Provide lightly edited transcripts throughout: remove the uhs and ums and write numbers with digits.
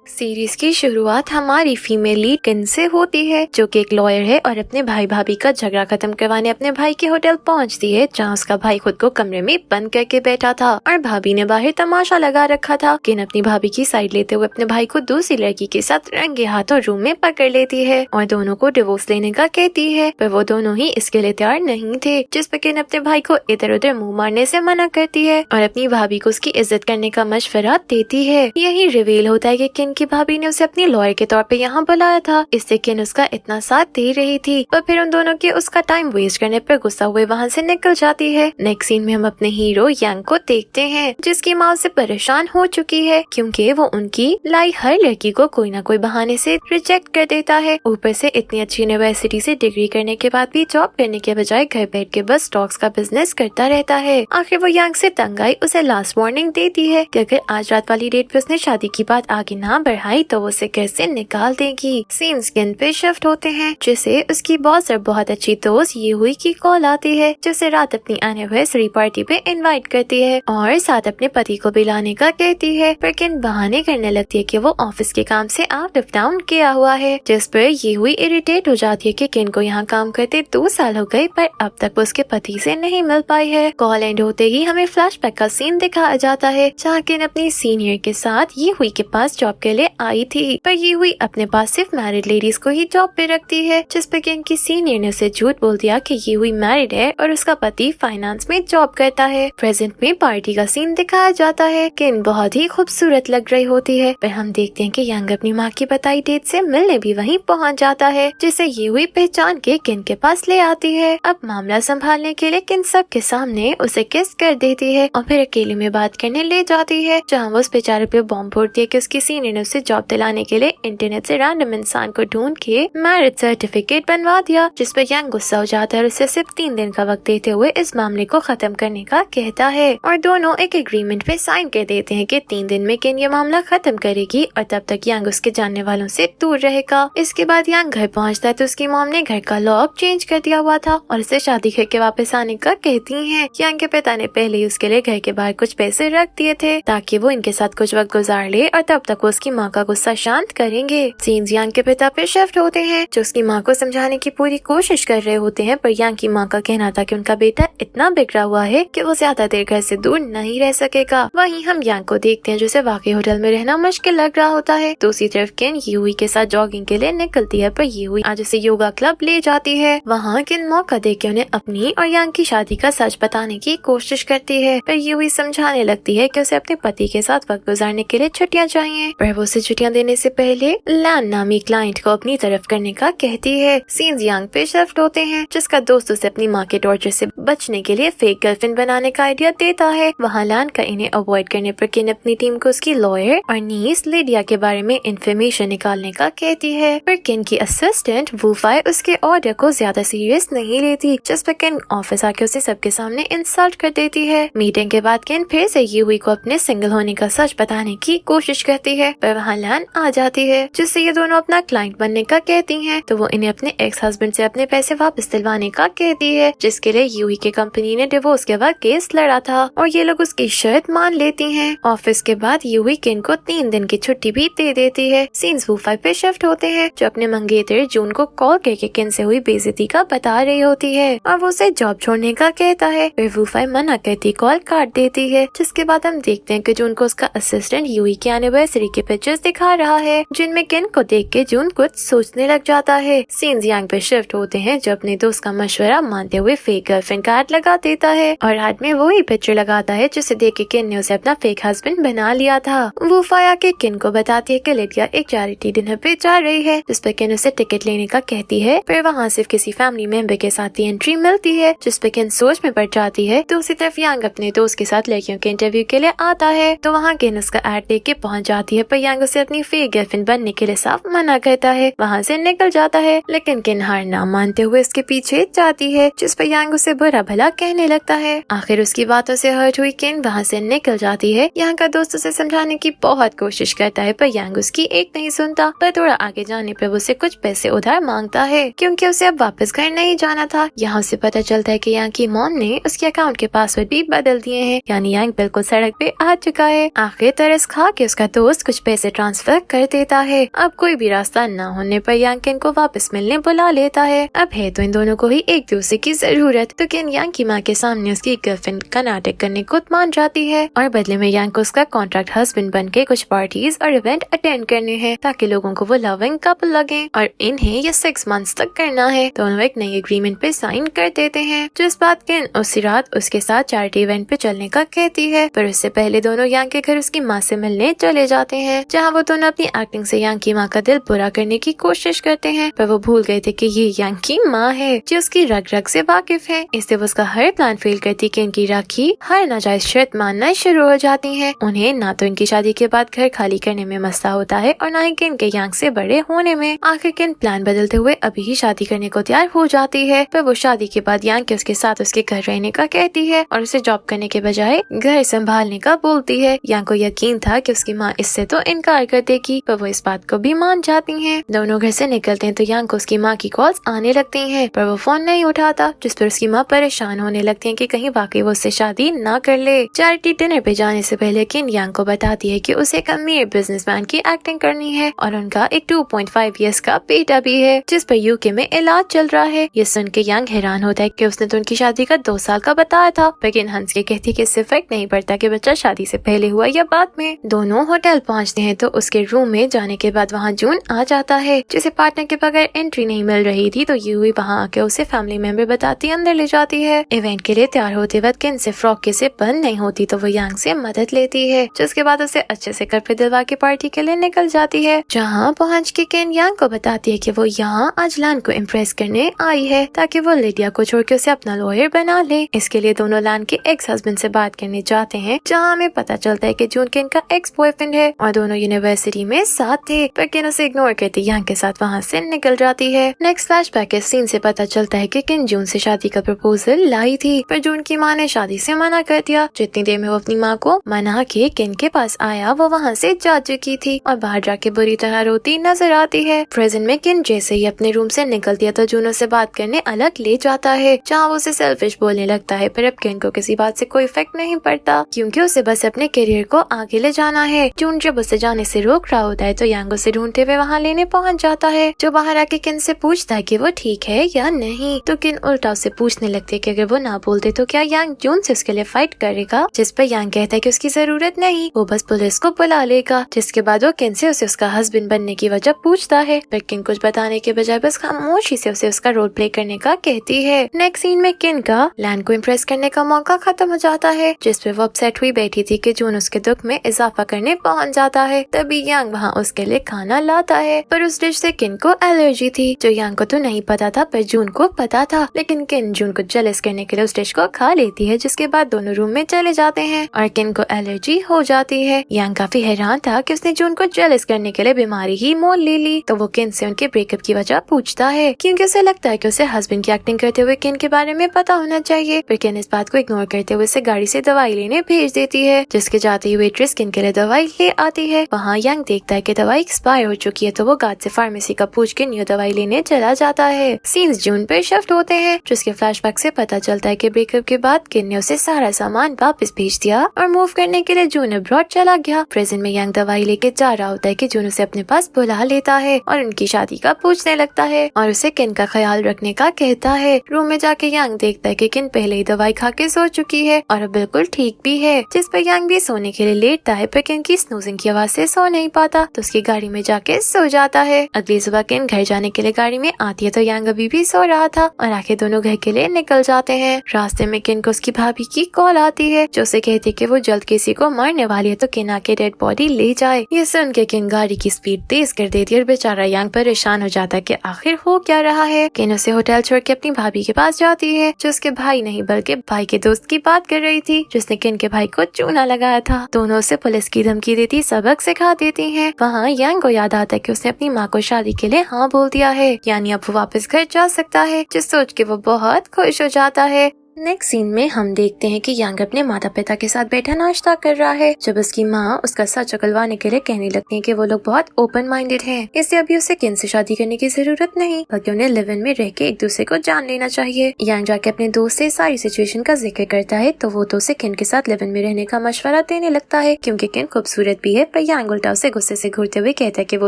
Series की शुरुआत हमारी फीमेल लीड किन से होती है, जो कि एक लॉयर है और अपने भाई भाभी का झगड़ा खत्म करवाने अपने भाई के होटल पहुंचती है, जहां उसका भाई खुद को कमरे में बंद करके बैठा था और भाभी ने बाहर तमाशा लगा रखा था। किन अपनी भाभी की साइड लेते हुए अपने भाई को दूसरी लड़की के साथ रंगे हाथों रूम में पकड़ लेती है और दोनों को डिवोर्स लेने का कहती है, पर वो दोनों ही इसके लिए तैयार नहीं थे, जिस पर किन अपने भाई को इधर उधर मुँह मारने से मना करती है और अपनी भाभी को उसकी इज्जत करने का मशवरा देती है। यही रिवील होता है कि किन की भाभी ने उसे अपनी लॉयर के तौर पे यहाँ बुलाया था, इससे किन उसका इतना साथ दे रही थी, पर फिर उन दोनों के उसका टाइम वेस्ट करने पर गुस्सा हुए वहाँ से निकल जाती है। नेक्स्ट सीन में हम अपने हीरो यांग को देखते हैं, जिसकी माँ से परेशान हो चुकी है क्योंकि वो उनकी लाई हर लड़की को कोई ना कोई बहाने से रिजेक्ट कर देता है। ऊपर से इतनी अच्छी यूनिवर्सिटी से डिग्री करने के बाद भी जॉब करने के बजाय घर बैठ के बस स्टॉक्स का बिजनेस करता रहता है। आखिर वो यांग से तंग आई उसे लास्ट वार्निंग देती है कि अगर आज रात वाली डेट पे उसने शादी की बात आगे ना बढ़ाई तो वो उसे घर से निकाल देगी। सीन स्किन पे शिफ्ट होते हैं, जिसे उसकी बॉस और बहुत अच्छी दोस्त ये हुई की कॉल आती है, जिसे रात अपनी एनिवर्सरी पार्टी पे इनवाइट करती है और साथ अपने पति को भी लाने का कहती है, पर किन बहाने करने लगती है कि वो ऑफिस के काम से आउट ऑफ टाउन गया हुआ है, जिस पर ये हुई इरिटेट हो जाती है कि किन को यहाँ काम करते 2 साल हो गए पर अब तक वो उसके पति से नहीं मिल पाई है। कॉल एंड होते ही हमें फ्लैशबैक का सीन दिखाया जाता है, जहाँ किन अपनी सीनियर के साथ ये हुई के पास जॉब के लिए आई थी, पर ये हुई अपने पास सिर्फ मैरिड लेडीज को ही जॉब पे रखती है, जिस पे किन की सीनियर ने उसे झूठ बोल दिया कि ये हुई मैरिड है और उसका पति फाइनेंस में जॉब करता है। प्रेजेंट में पार्टी का सीन दिखाया जाता है। किन बहुत ही खूबसूरत लग रही होती है, पर हम देखते हैं कि यांग अपनी माँ की बताई डेट से मिलने भी वहीं पहुँच जाता है, जिसे ये हुई पहचान के किन के पास ले आती है। अब मामला संभालने के लिए किन सब के सामने उसे किस कर देती है और फिर अकेले में बात करने ले जाती है, जहाँ वो उस बेचारे पे बॉम्ब फोड़ती है कि उसकी सीनियर ने उसे जॉब दिलाने के लिए इंटरनेट से रैंडम इंसान को ढूंढ के मैरिज सर्टिफिकेट बनवा दिया, जिस पर यांग गुस्सा हो जाता है और उसे सिर्फ 3 दिन का वक्त देते हुए इस मामले को खत्म करने का कहता है और दोनों एक एग्रीमेंट पे साइन कर देते हैं कि 3 दिन में किन ये मामला खत्म करेगी और तब तक यांग उसके जानने वालों से दूर रहेगा। इसके बाद यांग घर पहुँचता है तो उसकी मॉम ने घर का लॉक चेंज कर दिया हुआ था और उसे शादी करके वापस आने का कहती है। यांग के पिता ने पहले ही उसके लिए घर के बाहर कुछ पैसे रख दिए थे ताकि वो इनके साथ कुछ वक्त गुजार ले और तब तक वो उसकी माँ का गुस्सा शांत करेंगे। सीन्स यांग के पिता पे शिफ्ट होते हैं, जो उसकी माँ को समझाने की पूरी कोशिश कर रहे होते हैं, पर यांग की माँ का कहना था कि उनका बेटा इतना बिगड़ा हुआ है कि वो ज्यादा देर घर से दूर नहीं रह सकेगा। वहीं हम यांग को देखते हैं, जिसे वाकई होटल में रहना मुश्किल लग रहा होता है। दूसरी तरफ किन यूई के साथ जॉगिंग के लिए निकलती है, पर यूई आज उसे योगा क्लब ले जाती है। वहाँ किन मौका देख के उन्हें अपनी और यांग की शादी का सच बताने की कोशिश करती है, पर यूई समझाने लगती है कि उसे अपने पति के साथ वक्त गुजारने के लिए छुट्टियाँ चाहिए, पर वो उसे छुट्टियाँ देने से पहले लैन नामी क्लाइंट को अपनी तरफ करने का कहती है। सीन्स यांग पे शिफ्ट होते हैं, जिसका दोस्त उसे अपनी माँ के टॉर्चर से बचने के लिए फेक गर्लफ्रेंड बनाने का आइडिया देता है। वहाँ लैन का इन्हें अवॉइड करने पर किन अपनी टीम को उसकी लॉयर और नीस लिडिया के बारे में इंफॉर्मेशन निकालने का कहती है, पर किन की असिस्टेंट वूफाई उसके ऑर्डर को ज्यादा सीरियस नहीं लेती, जिस पर किन ऑफिस आके उसे सबके सामने इंसल्ट कर देती है। मीटिंग के बाद किन फिर से ये हुई को अपने सिंगल होने का सच बताने की कोशिश करती है, पर वहाँ लैन आ जाती है, जिससे ये दोनों अपना क्लाइंट बनने का कहती हैं, तो वो इन्हें अपने एक्स हस्बैंड से अपने पैसे वापस दिलवाने का कहती है, जिसके लिए यूई के कंपनी ने डिवोर्स के वक्त केस लड़ा था और ये लोग उसकी शर्त मान लेती हैं। ऑफिस के बाद यूई किन को 3 दिन की छुट्टी भी दे देती है। सीन्स वूफाई पे शिफ्ट होते हैं, जो अपने मंगेतर जून को कॉल करके किन से हुई बेइज्जती का बता रही होती है और वो उसे जॉब छोड़ने का कहता है, फिर वूफाई मना करती कॉल काट देती है। जिसके बाद हम देखते हैं कि जून को उसका असिस्टेंट यूई की एनिवर्सरी के पिक्चर्स दिखा रहा है, जिनमें किन को देख के जून कुछ सोचने लग जाता है। सीन्स यांग पे शिफ्ट होते हैं, जो अपने दोस्त का मशवरा मानते हुए फेक गर्लफ्रेंड का एड लगा देता है और हाथ में वही पिक्चर लगाता है जिसे देख के किन ने उसे अपना फेक हस्बैंड बना लिया था। वो फाया के किन को बताती है कि लिडिया एक चैरिटी डिनर पे जा रही है, जिस पर किन उसे टिकट लेने का कहती है, पर वहाँ सिर्फ किसी फैमिली मेंबर के साथ ही एंट्री मिलती है, जिस पर किन सोच में पड़ जाती है। दूसरी तरफ यांग अपने दोस्त के साथ लड़कियों के इंटरव्यू के लिए आता है, तो वहाँ किन उसका एड देख के पहुँच जाती है, पर यांग उसे अपनी फेक गर्लफ्रेंड बनने के लिए साफ मना करता है, वहाँ से निकल जाता है, लेकिन किन हार ना मानते हुए उसके पीछे जाती है, जिस पर यांग उसे बुरा भला कहने लगता है। आखिर उसकी बातों से हर्ट हुई किन वहाँ से निकल जाती है। यहाँ का दोस्त उसे समझाने की बहुत कोशिश करता है, पर यांग उसकी एक नहीं सुनता, पर थोड़ा आगे जाने पर उसे कुछ पैसे उधार मांगता है, क्योंकि उसे अब वापस घर नहीं जाना था। यहाँ से पता चलता है कि यांग की मॉम ने उसके अकाउंट के पासवर्ड भी बदल दिए हैं, यानी यांग बिल्कुल सड़क पे आ चुका है। आखिर तरस खा के उसका दोस्त कुछ पैसे पैसे ट्रांसफर कर देता है। अब कोई भी रास्ता न होने पर यांग किन को वापस मिलने बुला लेता है। अब है तो इन दोनों को ही एक दूसरे की जरूरत। तो किन यांग की माँ के सामने उसकी गर्लफ्रेंड का नाटक करने को मान जाती है और बदले में यांग को उसका कॉन्ट्रैक्ट हस्बैंड बन के कुछ पार्टीज और इवेंट अटेंड करने हैं ताकि लोगों को वो लविंग कपल लगे और इन्हें ये 6 मंथ्स तक करना है। दोनों एक नई एग्रीमेंट पे साइन कर देते हैं। जिस बात किन उसी रात उसके साथ चैरिटी इवेंट पे चलने का कहती है, पर उससे पहले दोनों यांग के घर उसकी माँ से मिलने चले जाते हैं, जहाँ वो दोनों अपनी एक्टिंग से यांग की माँ का दिल बुरा करने की कोशिश करते हैं। पर वो भूल गए थे कि ये यांग की माँ है जो उसकी रग रग से वाकिफ है। इससे वो उसका हर प्लान फेल करती कि इनकी राखी हर नाजायज शर्त मानना शुरू हो जाती है। उन्हें ना तो इनकी शादी के बाद घर खाली करने में मसला होता है और ना ही किन के यांग से बड़े होने में। आखिर किन प्लान बदलते हुए अभी ही शादी करने को तैयार हो जाती है, पर वो शादी के बाद यांग के उसके साथ उसके घर रहने का कहती है और उसे जॉब करने के बजाय घर संभालने का बोलती है। यांग को यकीन था कि उसकी माँ इससे तो इनकार कर देगी, पर वो इस बात को भी मान जाती हैं। दोनों घर से निकलते हैं तो यांग को उसकी माँ की कॉल्स आने लगती हैं, पर वो फोन नहीं उठाता, जिस पर उसकी माँ परेशान होने लगती है कि कहीं वाकई वो उससे शादी ना कर ले। चैरिटी डिनर पे जाने से पहले किन यांग को बताती है कि उसे एक अमीर बिजनेसमैन की एक्टिंग करनी है और उनका एक 2.5 इयर्स का बेटा भी है जिस पर यूके में इलाज चल रहा है। ये सुन के यांग हैरान होता है कि उसने तो उनकी शादी का 2 साल का बताया था, लेकिन हंस के कहती कि इससे फर्क नहीं पड़ता कि बच्चा शादी से पहले हुआ या बाद में। दोनों होटल पहुंचते हैं तो उसके रूम में जाने के बाद वहाँ जून आ जाता है, जिसे पार्टनर के बगैर एंट्री नहीं मिल रही थी, तो यूही वहाँ आके उसे फैमिली मेंबर बताती अंदर ले जाती है। इवेंट के लिए तैयार होते वक्त किन से फ्रॉक के से बंद नहीं होती तो वो यांग से मदद लेती है, जिसके बाद उसे अच्छे से कपड़े दिलवा के पार्टी के लिए निकल जाती है। जहाँ पहुँच के किन यांग को बताती है कि वो यहाँ आज लान को इम्प्रेस करने आई है ताकि वो लिडिया को छोड़ के उसे अपना लॉयर बना ले। इसके लिए दोनों लान के एक्स हस्बैंड से बात करने जाते हैं, जहाँ हमें पता चलता है कि जून किन का एक्स बॉयफ्रेंड है और दोनों यूनिवर्सिटी में साथ थे, पर किन उसे इग्नोर करती यांग के साथ वहाँ से निकल जाती है। नेक्स्ट फ्लैशबैक के सीन से पता चलता है कि किन जून से शादी का प्रपोजल लाई थी, पर जून की माँ ने शादी से मना कर दिया। जितनी देर में वो अपनी माँ को मना के किन के पास आया वो वहाँ से जा चुकी थी और बाहर जाके बुरी तरह रोती नजर आती है। प्रेजेंट में किन जैसे ही अपने रूम से निकलती है तो जून उसे बात करने अलग ले जाता है, जहाँ वो उसे सेल्फिश बोलने लगता है, पर अब किन को किसी बात से कोई इफेक्ट नहीं पड़ता क्योंकि उसे बस अपने करियर को आगे ले जाना है। जून जब उसे जाने से रोक रहा होता है तो यांग उसे ढूंढते हुए वहाँ लेने पहुँच जाता है, जो बाहर आके किन से पूछता है कि वो ठीक है या नहीं, तो किन उल्टा उसे पूछने लगती है कि अगर वो ना बोलते तो क्या यांग जून से उसके लिए फाइट करेगा, जिस पर यांग कहता है कि उसकी जरूरत नहीं, वो बस पुलिस को बुला लेगा। जिसके बाद वो किन से उसे उसका हस्बैंड बनने की वजह पूछता है, पर किन कुछ बताने के बजाय बस खामोशी से उसे उसका रोल प्ले करने का कहती है। नेक्स्ट सीन में किन का लैन को इम्प्रेस करने का मौका खत्म हो जाता है, जिस पर वो अपसेट हुई बैठी थी कि जून उसके दुख में इजाफा करने पहुंच जाता है। तभी यांग वहाँ उसके लिए खाना लाता है, पर उस डिश से किन को एलर्जी थी, जो यांग को तो नहीं पता था पर जून को पता था। लेकिन किन जून को जेलस करने के लिए उस डिश को खा लेती है, जिसके बाद दोनों रूम में चले जाते हैं और किन को एलर्जी हो जाती है। यांग काफी हैरान था कि उसने जून को जेलस करने के लिए बीमारी ही मोल ले ली, तो वो किन से उनके ब्रेकअप की वजह पूछता है क्योंकि उसे लगता है कि उसे हस्बैंड की एक्टिंग करते हुए किन के बारे में पता होना चाहिए। पर किन इस बात को इग्नोर करते हुए उसे गाड़ी से दवाई लेने भेज देती है, जिसके जाते ही वेट्रेस किन के लिए दवाई ले आती है। वहाँ यांग देखता है कि दवाई एक्सपायर हो चुकी है, तो वो गार्ड से फार्मेसी का पूछ के न्यू दवाई लेने चला जाता है। सीन्स जून पे शिफ्ट होते हैं, जिसके फ्लैशबैक से पता चलता है कि ब्रेकअप के बाद किन ने उसे सारा सामान वापस भेज दिया और मूव करने के लिए जून अब्रॉड चला गया। प्रेजेंट में यांग दवाई लेके जा रहा होता है कि जून उसे अपने पास बुला लेता है और उनकी शादी का पूछने लगता है और उसे किन का ख्याल रखने का कहता है। रूम में जाके यांग देखता है कि किन पहले ही दवाई खा के सो चुकी है और अब बिल्कुल ठीक भी है, जिस पर यांग भी सोने के लिए लेटता है, पर किन की स्नूजिंग की आवाज से सो नहीं पाता तो उसकी गाड़ी में जाके सो जाता है। अगली सुबह किन घर जाने के लिए गाड़ी में आती है तो यांग अभी भी सो रहा था और आके दोनों घर के लिए निकल जाते हैं। रास्ते में किन को उसकी भाभी की कॉल आती है, जो उसे कहती है कि वो जल्द किसी को मारने वाली है तो किन आके डेड बॉडी ले जाए। ये सुन के किन गाड़ी की स्पीड तेज कर देती है और बेचारा यांग परेशान हो जाता है कि आखिर हो क्या रहा है। किन उसे होटल छोड़ के अपनी भाभी के पास जाती है, जो उसके भाई नहीं बल्कि भाई के दोस्त की बात कर रही थी, जिसने किन के भाई को चूना लगाया था। दोनों उसे पुलिस की धमकी देती सबक सिखा देती हैं। वहाँ यांग को याद आता है कि उसने अपनी माँ को शादी के लिए हाँ बोल दिया है, यानी अब वो वापस घर जा सकता है, जिस सोच के वो बहुत खुश हो जाता है। नेक्स्ट सीन में हम देखते हैं कि यांग अपने माता पिता के साथ बैठा नाश्ता कर रहा है जब उसकी माँ उसका सच उगलवाने के लिए कहने लगती है कि वो लोग बहुत ओपन माइंडेड हैं, इसलिए अभी उसे किन से शादी करने की जरूरत नहीं बल्कि उन्हें लिव इन में रह के एक दूसरे को जान लेना चाहिए। यांग जाके अपने दोस्त से सारी सिचुएशन का जिक्र करता है तो वो तो उसे किन के साथ लिव इन में रहने का मशवरा देने लगता है क्योंकि किन खूबसूरत भी है, पर यांग उल्टा उसे गुस्से से घूरते हुए कहता है कि वो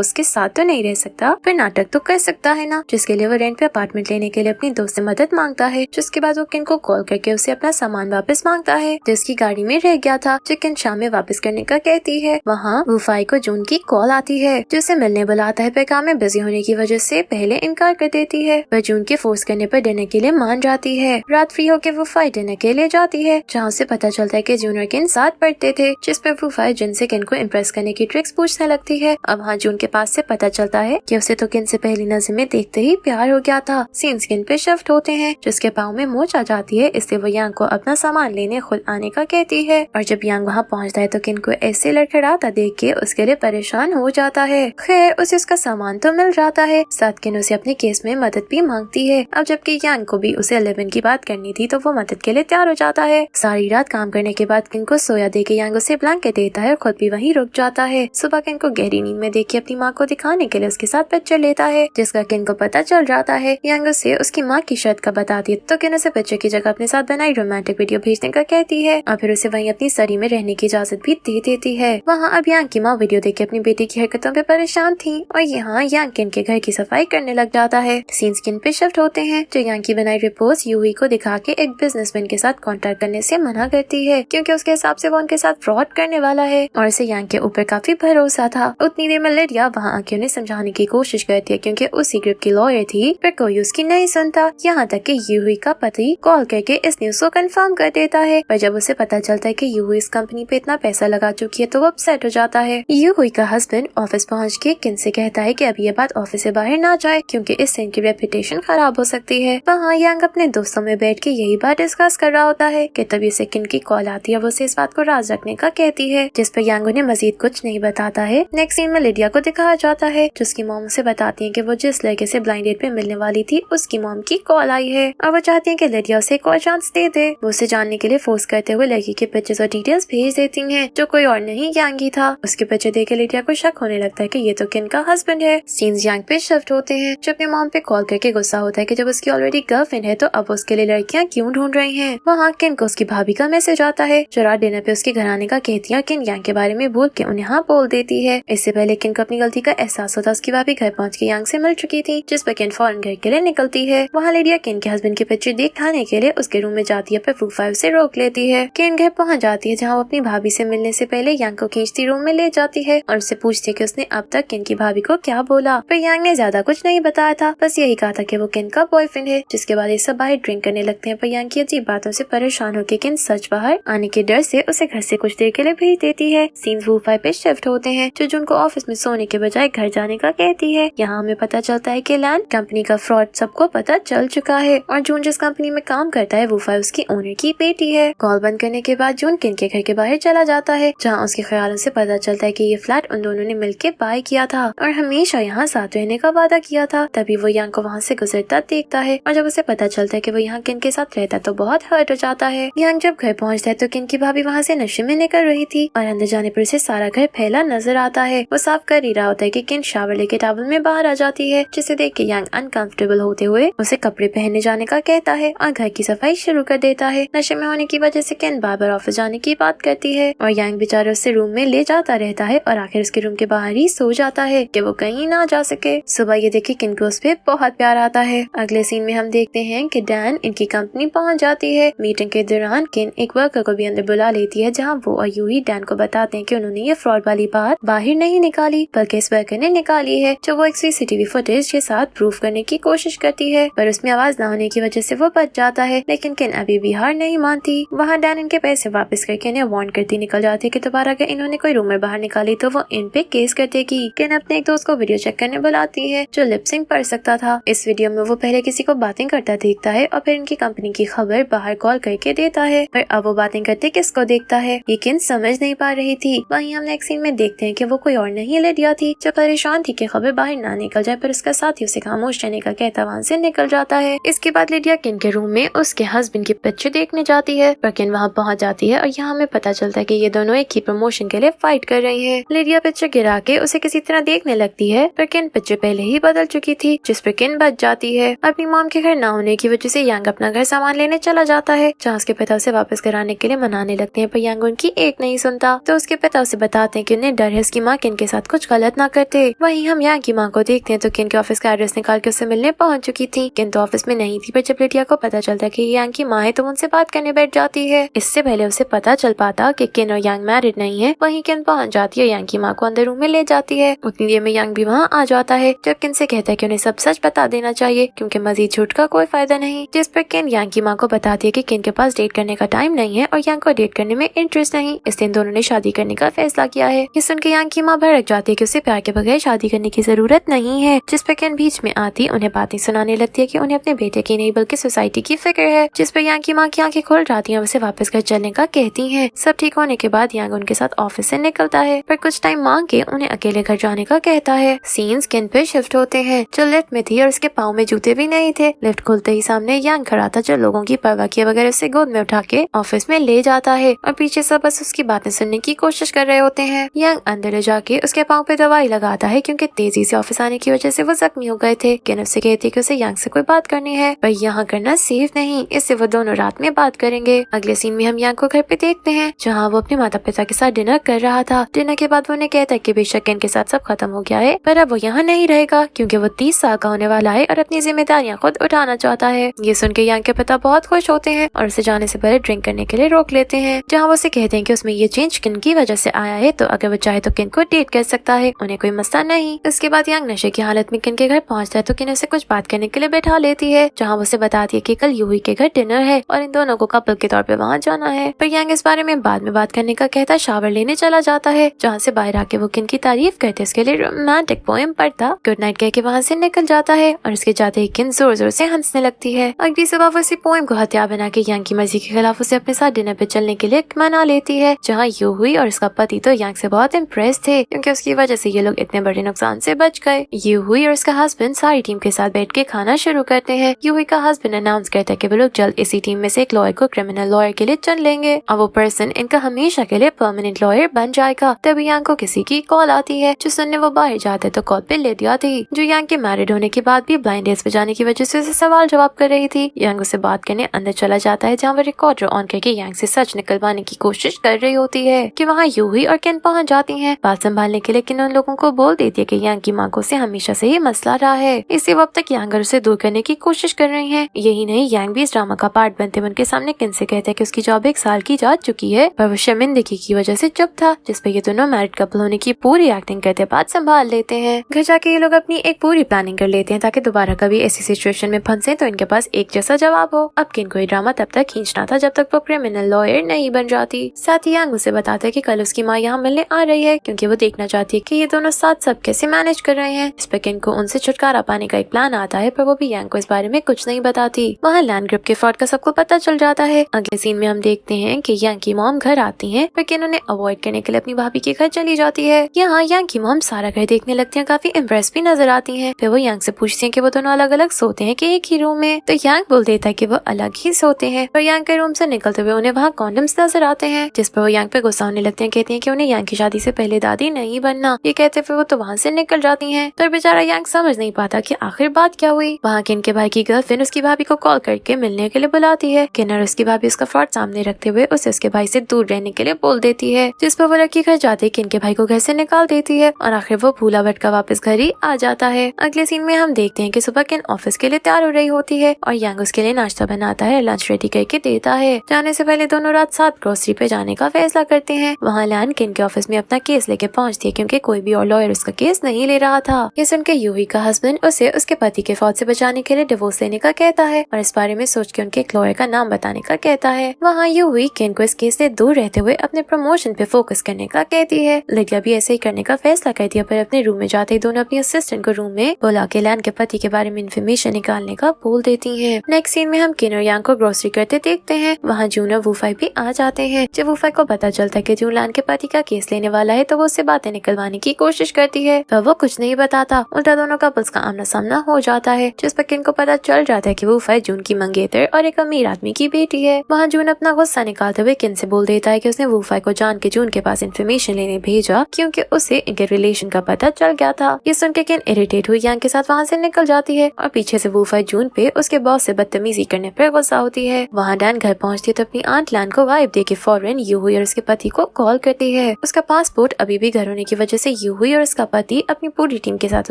उसके साथ तो नहीं रह सकता पर नाटक तो कर सकता है ना, जिसके लिए वो रेंट पे अपार्टमेंट लेने के लिए अपनी दोस्त से मदद मांगता है। जिसके बाद वो किन को कॉल करके उसे अपना सामान वापस मांगता है जो उसकी गाड़ी में रह गया था, जो किन शाम में वापस करने का कहती है। वहाँ वूफाई को जून की कॉल आती है जो उसे मिलने बुलाता है पर काम में बिजी होने की वजह से पहले इनकार कर देती है, पर जून के फोर्स करने पर डिनर के लिए मान जाती है। रात फ्री होकर वूफाई डिनर के लिए जाती है जहाँ उसे पता चलता है कि जून और किन साथ पढ़ते थे, जिस पर वूफाई जिन से किन को इम्प्रेस करने की ट्रिक्स पूछने लगती है। अब हाँ जून के पास से पता चलता है कि उसे तो किन से पहली नजर में देखते ही प्यार हो गया था। सीन्स किन पे शिफ्ट होते हैं जिसके पाँव में मोच आ जाती है, इसलिए वो यांग को अपना सामान लेने खुद आने का कहती है और जब यांग वहाँ पहुँचता है तो किन को ऐसे लड़खड़ाता देख के उसके लिए परेशान हो जाता है। खैर उसे उसका सामान तो मिल जाता है, साथ किन उसे अपने केस में मदद भी मांगती है। अब जबकि यांग को भी उसे 11 की बात करनी थी तो वो मदद के लिए तैयार हो जाता है। सारी रात काम करने के बाद किन को सोया दे के यांग उसे ब्लैंकेट देता है और खुद भी वहीं रुक जाता है। सुबह किन को गहरी नींद में देख के अपनी माँ को दिखाने के लिए उसके साथ पिक्चर लेता है, जिसका किन को पता चल जाता है। यांग उसे उसकी माँ की शर्त का बताती है तो किन उसे पिक्चर की जगह अपने साथ बनाई रोमांटिक वीडियो भेजने का कहती है और फिर उसे वहीं अपनी सरी में रहने की इजाजत भी दे देती है। वहाँ अब यांग की माँ वीडियो देख के अपनी बेटी की हरकतों पे परेशान थी और यहाँ यांग किन के घर की सफाई करने लग जाता है। सीन्स किन पे शिफ्ट होते हैं जो यांग की बनाई रिपोर्ट यूही को दिखा के एक बिजनेसमैन के साथ कॉन्टेक्ट करने से मना करती है क्योंकि उसके हिसाब से वो उनके साथ फ्रॉड करने वाला है और इसे यांग के ऊपर काफी भरोसा था। उतनी देर में लिडिया वहाँ आके उन्हें समझाने की कोशिश करती है क्योंकि उसी ग्रुप की लॉयर थी पर कोई उसकी नहीं सुनता। यहाँ तक कि यूही का पति कॉल करके इस न्यूज को कंफर्म कर देता है, पर जब उसे पता चलता है कि यूही इस कंपनी पे इतना पैसा लगा चुकी है तो वो अपसेट हो जाता है। यूही का हस्बैंड ऑफिस पहुँच के किन से कहता है कि अब ये बात ऑफिस से बाहर ना जाए क्योंकि इससे इनकी रेपुटेशन खराब हो सकती है। वहाँ यांग अपने दोस्तों में बैठ के यही बात डिस्कस कर रहा होता है कि तभी उसे किन की कॉल आती है, वो उसे इस बात को राज रखने का कहती है, जिस पर यांग उन्हें मजीद कुछ नहीं बताता है। नेक्स्ट सीन में लिडिया को दिखाया जाता है जिसकी मॉम उसे बताती है कि वो जिस लड़के से ब्लाइंड डेट पे मिलने वाली थी उसकी मॉम की कॉल आई है और वो चाहती है कि लिडिया उसे एक और चांस दे दे। वो उसे जानने के लिए फोर्स करते हुए लड़की के पिक्चर्स और डिटेल्स भेज देती हैं जो कोई और नहीं यांग ही था। उसके पिक्चर देख के लिडिया को शक होने लगता है कि ये तो किन का हस्बैंड है। सीन्स यांग पे शिफ्ट होते हैं जो अपने मॉम पे कॉल करके गुस्सा होता है कि जब उसकी ऑलरेडी गर्लफ्रेंड है तो अब उसके लिए लड़कियां क्यों ढूंढ रही हैं। वहाँ किन को उसकी भाभी का मैसेज आता है जो रात डिनर पे उसके घर आने का कहती है। किन यांग के बारे में बोल के उन्हें हाँ बोल देती है। इससे पहले किन को अपनी गलती का एहसास होता उसकी भाभी घर पहुँच के यांग से मिल चुकी थी, जिस पर किन फौरन घर के लिए निकलती है। वहाँ लिडिया किन के हस्बैंड की पिक्चर दिखाने के लिए उसके रूम में जाती है पर वूफाई उसे रोक लेती है। किन घर पहुँच जाती है जहाँ वो अपनी भाभी से मिलने से पहले यांग को खींचती रूम में ले जाती है और उससे पूछती है कि उसने अब तक किन की भाभी को क्या बोला, पर यांग ने ज्यादा कुछ नहीं बताया था, बस यही कहा था कि वो किन का बॉयफ्रेंड है। जिसके बाद ये सब बाहर ड्रिंक करने लगते हैं, पर यांग की अजीब बातों से परेशान होकर किन सच बाहर आने के डर से उसे घर से कुछ देर के लिए भेज देती है। सीन्स वूफाई पे शिफ्ट होते हैं जो उनको ऑफिस में सोने के बजाय घर जाने का कहती है। यहाँ हमें पता चलता है कि लैंड कंपनी का फ्रॉड सबको पता चल चुका है और जून जिस कंपनी में काम करता है वूफाई उसकी ओनर की बेटी है। कॉल बंद करने के बाद जून किन के घर के बाहर चला जाता है जहाँ उसके ख्यालों से पता चलता है कि ये फ्लैट उन दोनों ने मिलकर बाय किया था और हमेशा यहाँ साथ रहने का वादा किया था। तभी वो यांग को वहाँ से गुजरता देखता है और जब उसे पता चलता है कि वो यहाँ किन के साथ रहता तो बहुत हर्ट हो जाता है। यांग जब घर पहुँचता है तो किन की भाभी वहाँ से नशे में निकल रही थी और अंदर जाने पर उसे सारा घर फैला नजर आता है। वो साफ कर ही रहा होता है कि किन शावर लेके टॉवल में बाहर आ जाती है, जिसे देख के यांग अनकंफर्टेबल होते हुए उसे कपड़े पहनने जाने का कहता है और घर की सफाई शुरू कर देता है। नशे में होने की वजह से किन बार बार ऑफिस जाने की बात करती है और यांग बेचारा उससे रूम में ले जाता रहता है और आखिर उसके रूम के बाहर ही सो जाता है कि वो कहीं ना जा सके। सुबह ये देखे किन को उस पे बहुत प्यार आता है। अगले सीन में हम देखते हैं कि डैन इनकी कंपनी पहुंच जाती है। मीटिंग के दौरान किन एक वर्कर को भी अंदर बुला लेती है जहां वो और यूही डैन को बताते हैं कि उन्होंने ये फ्रॉड वाली बात बाहर नहीं निकाली बल्कि इस वर्कर ने निकाली है, जो वो एक सीसीटीवी फुटेज के साथ प्रूफ करने की कोशिश करती है, पर उसमें आवाज न होने की वजह से वो बच जाता है। लेकिन किन अभी भी हार नहीं मानती। वहाँ डैन इनके पैसे वापस करके इन्हें वार्न करती निकल जाती है कि दोबारा अगर इन्होंने कोई रूमर बाहर निकाली तो वो इन पे केस कर देगी। किन अपने एक दोस्त को वीडियो चेक करने बुलाती है जो लिप सिंक पढ़ सकता था। इस वीडियो में वो पहले किसी को बातें करता देखता है और फिर इनकी कंपनी की खबर बाहर कॉल करके देता है, पर अब वो बातें करते किसको देखता है ये किन समझ नहीं पा रही थी। वहीं हम नेक्स्ट सीन में देखते हैं कि वो कोई और नहीं लिडिया थी जो परेशान थी कि खबर बाहर ना निकल जाए, पर उसका साथी उसे खामोश रहने का कहता वहाँ से निकल जाता है। इसके बाद लिडिया किन के रूम में उसके उसके हस्बैंड की पिक्चर देखने जाती है, पर किन वहाँ पहुँच जाती है और यहाँ हमें पता चलता है कि ये दोनों एक ही प्रमोशन के लिए फाइट कर रही हैं। लिडिया पिक्चर गिरा के उसे किसी तरह देखने लगती है, पर किन पिक्चर पहले ही बदल चुकी थी, जिस पर किन बच जाती है। अपनी मॉम के घर न होने की वजह से यांग अपना घर सामान लेने चला जाता है, जहाँ उसके पिता उसे वापस घर आने के लिए मनाने लगते हैं, पर यांग उनकी एक नहीं सुनता। तो उसके पिता उसे बताते हैं कि उन्हें डर है उसकी माँ किन के साथ कुछ गलत ना करते। वहीं हम यांग की माँ को देखते हैं तो किन के ऑफिस का एड्रेस निकाल के उससे मिलने पहुंच चुकी थी। किन तो ऑफिस में नहीं थी, पर जब लिडिया को पता चलता है कि ये यांग की माँ है तो उनसे बात करने बैठ जाती है। इससे पहले उसे पता चल पाता कि किन और यांग मैरिड नहीं है। वहीं किन पहुंच जाती है, यांग की माँ को अंदर रूम में ले जाती है। उतनी देर में यांग भी वहाँ आ जाता है, जब किन से कहता है कि उन्हें सब सच बता देना चाहिए क्योंकि मजीद झूठ का कोई फायदा नहीं। जिस पर किन यांग की माँ को बताती है कि किन के पास डेट करने का टाइम नहीं है और यांग को डेट करने में इंटरेस्ट नहीं, इसलिए इन दोनों ने शादी करने का फैसला किया है। ये सुनकर यांग की माँ भड़क जाती है कि उसे प्यार के बगैर शादी करने की जरूरत नहीं है। जिस पर किन बीच में आती उन्हें बातें सुनाने लगती है कि उन्हें अपने बेटे की नहीं बल्कि सोसाइटी की फिक्र है। जिस पर यांग की माँ की आंखें खुल जाती है, उसे वापस घर चलने का कहती है। सब ठीक होने के बाद यांग उनके साथ ऑफिस से निकलता है, पर कुछ टाइम मांग के उन्हें अकेले घर जाने का कहता है। सीन्स किन पे शिफ्ट होते हैं, जो लिफ्ट में थी और उसके पाँव में जूते भी नहीं थे। लिफ्ट खुलते ही सामने यांग खड़ा था, जो लोगों की परवाह किए बगैर उसे गोद में उठा के ऑफिस में ले जाता है और पीछे सब बस उसकी बातें सुनने की कोशिश कर रहे होते हैं। यांग अंदर ले जाके उसके पाँव पे दवाई लगाता है क्योंकि तेजी से ऑफिस आने की वजह से वो जख्मी हो गए थे। किन उससे कहती है कि उसे यांग से कोई बात करनी है, पर यहाँ करना सेफ नहीं, इससे वो दोनों रात में बात करेंगे। अगले सीन में हम यांग को घर पे देखते हैं, जहाँ वो अपने माता पिता के साथ डिनर कर रहा था। डिनर के बाद वो उन्हें कहता है कि बेशक किन के साथ सब खत्म हो गया है, पर अब वो यहाँ नहीं रहेगा क्योंकि वो 30 साल का होने वाला है और अपनी जिम्मेदारियाँ खुद उठाना चाहता है। ये सुन के यांग के पिता बहुत खुश होते हैं और उसे जाने से पहले ड्रिंक करने के लिए रोक लेते हैं, जहाँ वो उसे कहते हैं कि उसमें ये चेंज किन की वजह से आया है, तो अगर वो चाहे तो किन को डेट कर सकता है, उन्हें कोई मसला नहीं। उसके बाद यांग नशे की हालत में किन के घर पहुँचता है तो किन उसे कुछ बात करने के लिए बैठा लेती है, जहाँ वो उसे बताती है कि कल यूही के घर डिनर है और इन दोनों को कपल के तौर पे वहाँ जाना है। पर यांग इस बारे में बाद में बात करने का कहता, शावर लेने चला जाता है, जहाँ से बाहर आके वो किन की तारीफ करते उसके लिए रोमांटिक पोएम पढ़ता गुड नाइट कह के वहाँ से निकल जाता है और उसके जाते ही किन जोर जोर से हंसने लगती है। अगली सुबह वो इसी पोएम को हथियार बना के यांग की मर्जी के खिलाफ उसे अपने साथ डिनर पे चलने के लिए मना लेती है, जहाँ यूही और उसका पति तो यांग से बहुत इम्प्रेस थे क्योंकि उसकी वजह से ये लोग इतने बड़े नुकसान से बच गए। यूही और उसका हस्बैंड सारी टीम के साथ बैठ के खाना शुरू करते हैं। यूही का हस्बैंड अनाउंस करता है कि वो लोग जल्द इसी टीम में से एक लॉयर को क्रिमिनल लॉयर के लिए चुन लेंगे और वो पर्सन इनका हमेशा के लिए परमानेंट लॉयर बन जाएगा। तभी यांग को किसी की कॉल आती है, जो सुनने वो बाहर जाते तो कॉल पे लिडिया थी, जो यांग के मैरिड होने के बाद भी ब्लाइंड डेट्स पे जाने की वजह से उसे सवाल जवाब कर रही थी। यांग उसे बात करने अंदर चला जाता है, जहाँ वो रिकॉर्डर ऑन करके यांग से सच निकलवाने की कोशिश कर रही होती है कि वहाँ यूही और किन पहुँच जाती हैं। बात संभालने के लिए किन उन लोगों को बोल देती है कि यांग की माँ को उसे हमेशा से ही मसला रहा है, इसी वक्त तक यांग उसे दूर करने की कोशिश कर रही है। यही नहीं, यांग भी इस ड्रामा का पार्ट बनते उनके सामने किन से कहता है कि उसकी जॉब 1 साल की जा चुकी है, पर वो शर्मिंदगी की वजह से चुप था, जिस पर ये दोनों मैरिड कपल होने की पूरी एक्टिंग करते बात संभाल लेते हैं। घर जाके ये लोग अपनी एक पूरी प्लानिंग कर लेते हैं ताकि दोबारा कभी ऐसी सिचुएशन में फंसे तो इनके पास एक जैसा जवाब हो। अब किन कोई ड्रामा तब तक खींचना था जब तक वो क्रिमिनल लॉयर नहीं बन जाती। साथ ही यांग उसे बताता है कि कल उसकी माँ यहाँ मिलने आ रही है क्योंकि वो देखना चाहती है कि ये दोनों साथ सब कैसे मैनेज कर रहे हैं। इस पर किन को उनसे छुटकारा पाने का एक प्लान आता है, पर वो भी यांग को इस बारे में कुछ नहीं बताती। वहाँ लैंड ग्रुप के फ्रॉड का सबको पता चल जाता है। अगले सीन में हम देखते हैं कि यांग की मॉम घर आती है, पर किन उन्हें अवॉइड करने के लिए अपनी भाभी के घर चली जाती है। यहाँ यांग की मॉम सारा घर देखने लगती है, काफी इम्प्रेस भी नजर आती है। फिर वो यांग से पूछती है कि वो दोनों अलग अलग सोते हैं कि एक ही रूम में, तो यांग बोल देता है कि वो अलग ही सोते हैं। पर यांग के रूम से निकलते हुए उन्हें वहाँ कॉन्डम्स नजर आते हैं, जिस पर वो यांग पे गुस्सा होने लगते हैं। कहती हैं कि उन्हें यांग की शादी से पहले दादी नहीं बनना। ये कहते फिर वो तो वहाँ से निकल जाती हैं। पर बेचारा यांग समझ नहीं पाता कि आखिर बात क्या हुई। वहाँ किन के भाई की गर्लफ्रेंड उसकी भाभी को कॉल करके मिलने के लिए बुलाती है। किन और उसकी भाभी उसका फ्रॉड सामने रखते हुए उसे उसके भाई से दूर रहने के लिए बोल देती है, जिस पर वो लड़की घर जाते किन के भाई को घर से निकाल देती है और आखिर वो भूला भटका वापस घर ही आ जाता है। अगले सीन में हम देखते हैं कि सुबह किन ऑफिस के लिए तैयार हो रही होती है और यांग उसके लिए नाश्ता बनाता है, लंच रेडी करके देता है। जाने से पहले दोनों रात साथ ग्रोसरी पे जाने का फैसला करते हैं। वहाँ लैन किन के ऑफिस में अपना केस लेके पहुँचती है क्योंकि कोई भी और लॉयर उसका केस नहीं ले रहा था। ये सुनकर यूही का हस्बैंड उसे उसके पति के फौज से बचाने के लिए डिवोर्स लेने का कहता है और इस बारे में सोच के उनके एक लॉयर का नाम बताने का कहता है। वहाँ यूही किन को इस केस से दूर रहते हुए अपने प्रमोशन पे फोकस करने का कहती है। लिडिया भी ऐसे ही करने का फैसला करती है, पर अपने रूम में जाते ही दोनों अपनी असिस्टेंट को रूम में बुला के लैन के पति के बारे में इन्फॉर्मेशन निकालने का बोल देती है। नेक्स्ट सीन में हम किन और यांग को ग्रोसरी करते देखते हैं। वहाँ जून और वूफाई भी आ जाते हैं। जब वूफाई को पता चलता है कि जून लैन के पति का केस लेने वाला है तो वो उससे बातें निकलवाने की कोशिश करती है, पर वो कुछ नहीं बताता। उल्टा दोनों कपल्स का आमना सामना हो जाता है, जिस पर किन को पता चल जाता है कि वूफाई जून की मंगेतर सेनेटर और एक अमीर आदमी की बेटी है। वहाँ जून अपना गुस्सा निकालते हुए किन से बोल देता है कि उसने वूफाई को जान के जून के पास इन्फॉर्मेशन लेने भेजा क्योंकि उसे इनके रिलेशन का पता चल गया था। ये सुन के किन इरिटेट हुई यांग के साथ वहाँ से निकल जाती है और पीछे से वूफाई जून पे उसके बॉस से बदतमीजी करने पर गुस्सा होती है। वहाँ डैन घर पहुँचती है तो अपनी आंट लैन को वाइब दे के फौरन यूहुई और उसके पति को कॉल करती है। उसका पासपोर्ट अभी भी घर होने की वजह से यूहुई और उसका पति अपनी पूरी टीम के साथ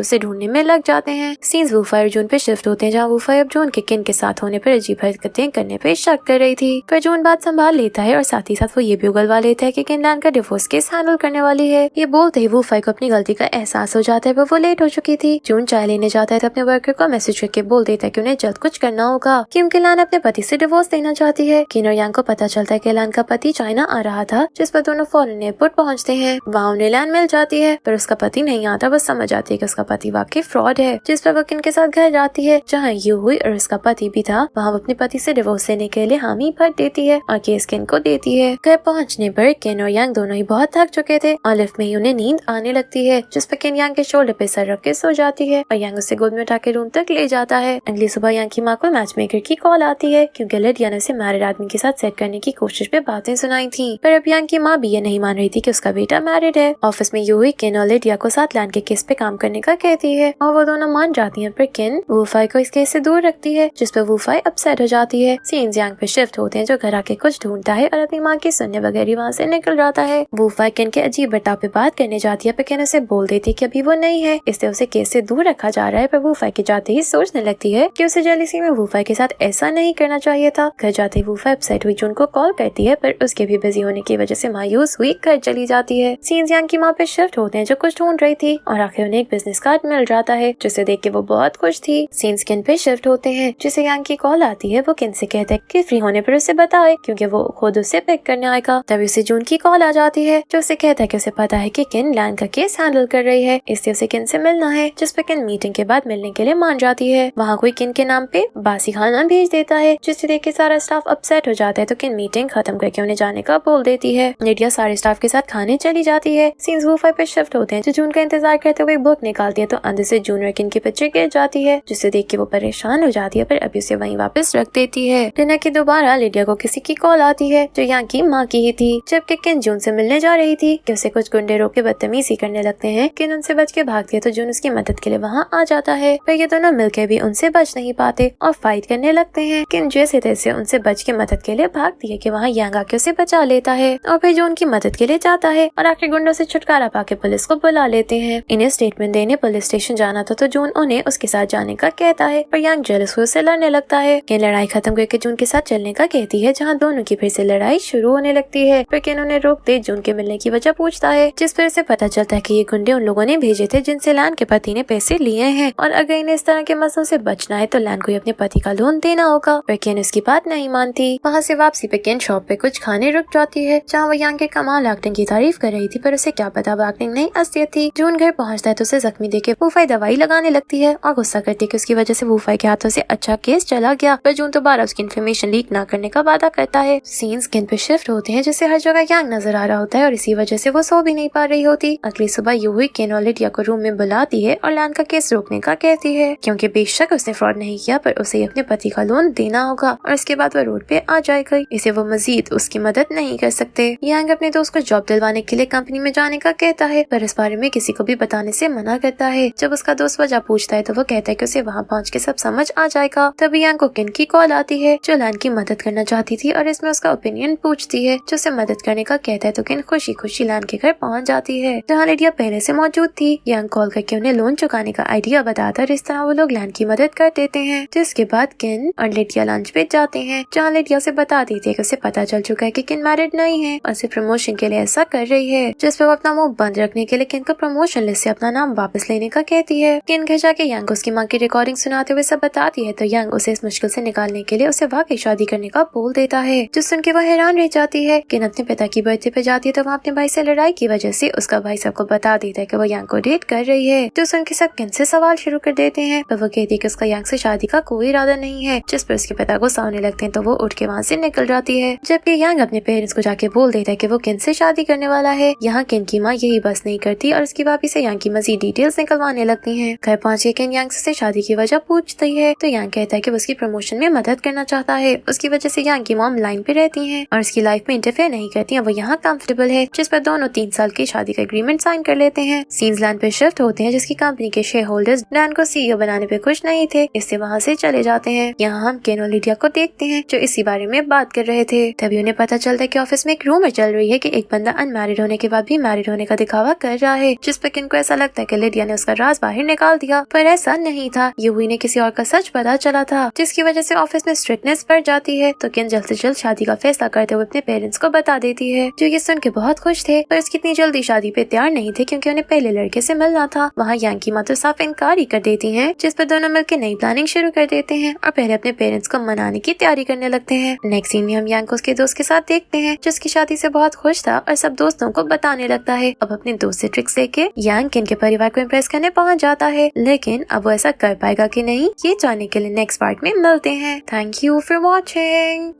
उसे ढूंढने में लग जाते हैं। सीन्स वूफाई और जून पे शिफ्ट होते हैं जहाँ वूफाई अब जून के किन के साथ होने पर अजीब हरकतें करने पे शक कर रही थी, पर जून बात संभाल लेता है और साथ ही साथ वो ये भी उगलवा लेता है कि किन लैन का डिवोर्स केस हैंडल करने वाली है। ये बोलते ही वूफाई को अपनी गलती का एहसास हो जाता है पर वो लेट हो चुकी थी। जून चाय लेने जाता है तो अपने वर्कर को मैसेज करके बोल देता है कि उन्हें जल्द कुछ करना होगा क्योंकि लैन अपने पति से डिवोर्स देना चाहती है। किन और यांग को पता चलता है कि लैन का पति चाइना आ रहा था, जिस पर दोनों फौरन एयरपोर्ट पहुंचते हैं। वहाँ उन्हें लैन मिल जाती है पर उसका पति नहीं आता। बस समझ आती है कि उसका पति वाकई फ्रॉड है, जिस पर वो किन के साथ घर जाती है जहाँ यूहुई और उसका पति भी था। वहाँ वो अपने पति से डिवोर्स लेने के लिए हामी भर देती है और केस किन को देती है। घर पहुँचने पर किन और यांग दोनों ही बहुत थक चुके थे और लिफ्ट में ही उन्हें नींद आने लगती है, जिस पर किन यांग के शोल्डर पे सर रख के सो जाती है और यांग उसे गोद में उठा के रूम तक ले जाता है। अगली सुबह यांग की माँ को मैच मेकर की कॉल आती है क्योंकि लिडिया ने उसे मैरिड आदमी के साथ सेट करने की कोशिश पे बातें सुनाई थी, पर अब यांग की माँ भी ये नहीं मान रही थी कि उसका बेटा मैरिड है। ऑफिस में यूहुई किन और लिडिया को साथ लैन के केस पे काम करने का कहती है और वो दोनों मान जाती हैं, पर किन वूफाई को इस केस से दूर रखती है, जिस पर वूफाई अपसेट हो जाती है। सीन्स यांग पे शिफ्ट होते हैं जो घर आके कुछ ढूंढता है और अपनी माँ की सुनने वगैरह वहाँ से निकल जाता है। वूफाई किन के अजीब बर्ताव पे बात करने जाती है पर किन उसे बोल देती है कि अभी वो नहीं है, इसलिए उसे केस से दूर रखा जा रहा है। पर वूफाई के जाते ही सोचने लगती है कि उसे जेलसी में वूफाई के साथ ऐसा नहीं करना चाहिए था। घर जाते ही वूफाई अपसेट हुई जून को कॉल करती है पर उसके भी बिजी होने की वजह से मायूस हुई घर चली जाती है। सीन्स यांग की माँ पे शिफ्ट होते हैं जो कुछ ढूंढ रही थी और आखिर उन्हें एक बिजनेस कार्ड मिल जाता है जिसे देख के वो बहुत खुश थी। सीन्स किन पे शिफ्ट होते हैं जिसे यांग की कॉल आती है। वो किन से कहते हैं कि फ्री होने पर उसे बताए क्योंकि वो खुद उसे पिक करने आएगा। तभी उसे जून की कॉल आ जाती है जो उसे कहता है कि उसे पता है कि किन लैन का केस हैंडल कर रही है, इसलिए उसे किन से मिलना है, जिस पर किन मीटिंग के बाद मिलने के लिए मान जाती है। वहाँ कोई किन के नाम पे बासी खाना भेज देता है जिसे देख के सारा स्टाफ अपसेट हो जाता है तो किन मीटिंग खत्म करके उन्हें जाने का बोल देती है। लिडिया सारे स्टाफ के साथ खाने चली जाती है। सीन्स वूफाई पे शिफ्ट होते हैं जो जून का इंतजार करते हुए बुक निकालती है तो अंदर से जून और किन की पिक्चर गिर जाती है जिसे देख के वो परेशान हो जाती है पर अभी उसे वहीं वापस रख देती है। डिनर के दोबारा लिडिया को किसी की कॉल आती है जो यहाँ की माँ की ही थी, जबकि किन जून से मिलने जा रही थी कि उसे कुछ गुंडे रोक के बदतमीजी करने लगते हैं। किन उनसे बच के भागती है तो जून उसकी मदद के लिए वहाँ आ जाता है, पर ये दोनों मिलकर भी उनसे बच नहीं पाते और फाइट करने लगते हैं। किन जैसे तैसे उनसे बच के मदद के लिए भागती है कि वहाँ यांग आके उसे बचा लेता है और फिर जो उनकी मदद के लिए जाता है और आखिर गुंडों से छुटकारा पाके पुलिस को बुला लेते हैं। इन्हें स्टेटमेंट देने पुलिस स्टेशन जाना था तो जून उन्हें उसके साथ जाने का कहता है, पर यांग जेलस हुए उससे लड़ने लगता है। किन लड़ाई खत्म करके जून के साथ चलने का कहती है जहाँ दोनों की फिर से लड़ाई शुरू होने लगती है, पर किन उन्हें रोकते जून के मिलने की वजह पूछता है, जिस पर से पता चलता है कि ये गुंडे उन लोगों ने भेजे थे जिनसे लैन के पति ने पैसे लिए हैं और अगर इन्हें इस तरह के मसलों से बचना है तो लैन को अपने पति का लोन देना होगा, पर किन उसकी बात नहीं मानती। वहाँ से वापसी पे किन शॉप पे कुछ खाने रुक जाती है जहाँ वो यांग के कमाल एक्टिंग की तारीफ कर रही थी, पर उसे क्या पता वो एक्टिंग नहीं असलियत थी। जून घर पहुँचता है तो उसे जख्मी देके वूफाई दवाई लगाने लगती है और गुस्सा करती है कि उसकी वजह से वूफाई के हाथों से अच्छा केस चला गया, पर जून दोबारा उसकी इन्फॉर्मेशन लीक ना करने का वादा करता है। सीन्स किन पे शिफ्ट होते हैं जिसे हर जगह यांग नजर आ रहा होता है और इसी वजह से वो सो भी नहीं पा रही होती। अगली सुबह यूहुई किन और लिडिया को रूम में बुलाती है और लैन का केस रोकने का कहती है क्योंकि बेशक उसने फ्रॉड नहीं किया पर उसे अपने पति का लोन देना होगा और इसके बाद वो रोड पे आ जाएगा, इसे वो मजीद उसकी मदद नहीं कर सकते। यांग अपने दोस्त को जॉब दिलवाने के लिए कंपनी में जाने का कहता है पर इस बारे में किसी को भी बताने से मना करता है। जब उसका दोस्त वजह पूछता है तो वो कहता है कि उसे वहाँ पहुँच के सब समझ आ जाएगा। तभी यांग को किन की कॉल आती है जो लैन की मदद करना चाहती थी और इसमें उसका ओपिनियन पूछती है जो उसे मदद करने का कहता है तो किन खुशी खुशी लैन के घर पहुँच जाती है जहाँ लिडिया पहले से मौजूद थी। यांग कॉल करके उन्हें लोन चुकाने का आइडिया बताता है, इस तरह वो लोग लैन की मदद कर देते हैं। जिसके बाद किन और लिडिया लंच पे जाते हैं जहाँ लिडिया से बता देती है कि उसे पता चल चुका है कि किन मैरिड नहीं है और सिर्फ प्रमोशन के लिए ऐसा कर रही है, जिस पर वो अपना मुंह बंद रखने के लिए किन को प्रमोशन लिस्ट से अपना नाम वापस लेने का कहती है। किन घर जाके यांग को उसकी माँ की रिकॉर्डिंग सुनाते हुए सब बताती है तो यांग उसे इस मुश्किल से निकालने के लिए उसे वाकई शादी करने का बोल देता है, जो सुन के वो हैरान रह जाती है। किन अपने पिता की बर्थडे पे जाती है तो वहाँ अपने भाई से लड़ाई की वजह से उसका भाई सबको बता देता है कि वो यांग को डेट कर रही है, जो सुन के सब किन से सवाल शुरू कर देते हैं, पर वो कहती है कि उसका यांग से शादी का कोई इरादा नहीं है, जिस पर उसके पिता गुस्सा होने लगते हैं तो वो उठ के वहाँ से निकल जाती है। जबकि यांग अपने पेरेंट्स को जाके बोल देता है कि वो किन से शादी करने वाला है। यहाँ किन की माँ यही बस नहीं करती और उसकी भाभी से यांग की मजीद डिटेल्स निकलवाने लगती है। घर पहुँचे किन यांग से शादी की वजह पूछती है तो यांग कहता है कि उसकी प्रमोशन प्रमोशन में मदद करना चाहता है। उसकी वजह से यांग की मॉम लाइन पे रहती हैं और उसकी लाइफ में इंटरफेयर नहीं करती हैं। वो यहाँ कंफर्टेबल है, जिस पर दोनों 3 साल की शादी का एग्रीमेंट साइन कर लेते हैं। सीन्स लैंड पे शिफ्ट होते हैं, जिसकी कंपनी के शेयर होल्डर्स डैन को सीईओ बनाने पे खुश नहीं थे, इससे वहाँ से चले जाते हैं। यहाँ हम केन और लिडिया को देखते हैं जो इसी बारे में बात कर रहे थे। तभी उन्हें पता चलता है कि ऑफिस में एक रूमर चल रही है कि एक बंदा अनमैरिड होने के बाद भी मैरिड होने का दिखावा कर रहा है, जिस पर केन को ऐसा लगता है कि लिडिया ने उसका राज बाहर निकाल दिया, पर ऐसा नहीं था। यूही ने किसी और का सच पता चला था, जिसकी वजह से ऑफिस में स्ट्रिक्टनेस बढ़ जाती है। तो केन जल्द से जल्द शादी का फैसला करते हुए अपने पेरेंट्स को बता देती है, जो ये सुन के बहुत खुश थे, पर उसकी इतनी जल्दी शादी पे तैयार नहीं थे क्योंकि उन्हें पहले लड़के से मिलना था। वहाँ यांग की माँ तो साफ इनकार ही कर देती है, जिस पर दोनों मिलकर नई प्लानिंग शुरू कर देते हैं और पहले अपने पेरेंट्स को मनाने की तैयारी करने लगते हैं। नेक्स्ट सीन में हम यांग को उसके दोस्त के साथ देखते हैं, जिसकी शादी से बहुत खुश था और सब दोस्तों को बताने लगता है। अब अपने दोस्त से ट्रिक्स लेके यांग केन के परिवार को इम्प्रेस करने पहुंच जाता है, लेकिन अब वो ऐसा कर पाएगा कि नहीं, ये जानने के लिए नेक्स्ट पार्ट में मिलते हैं। Thank you for watching.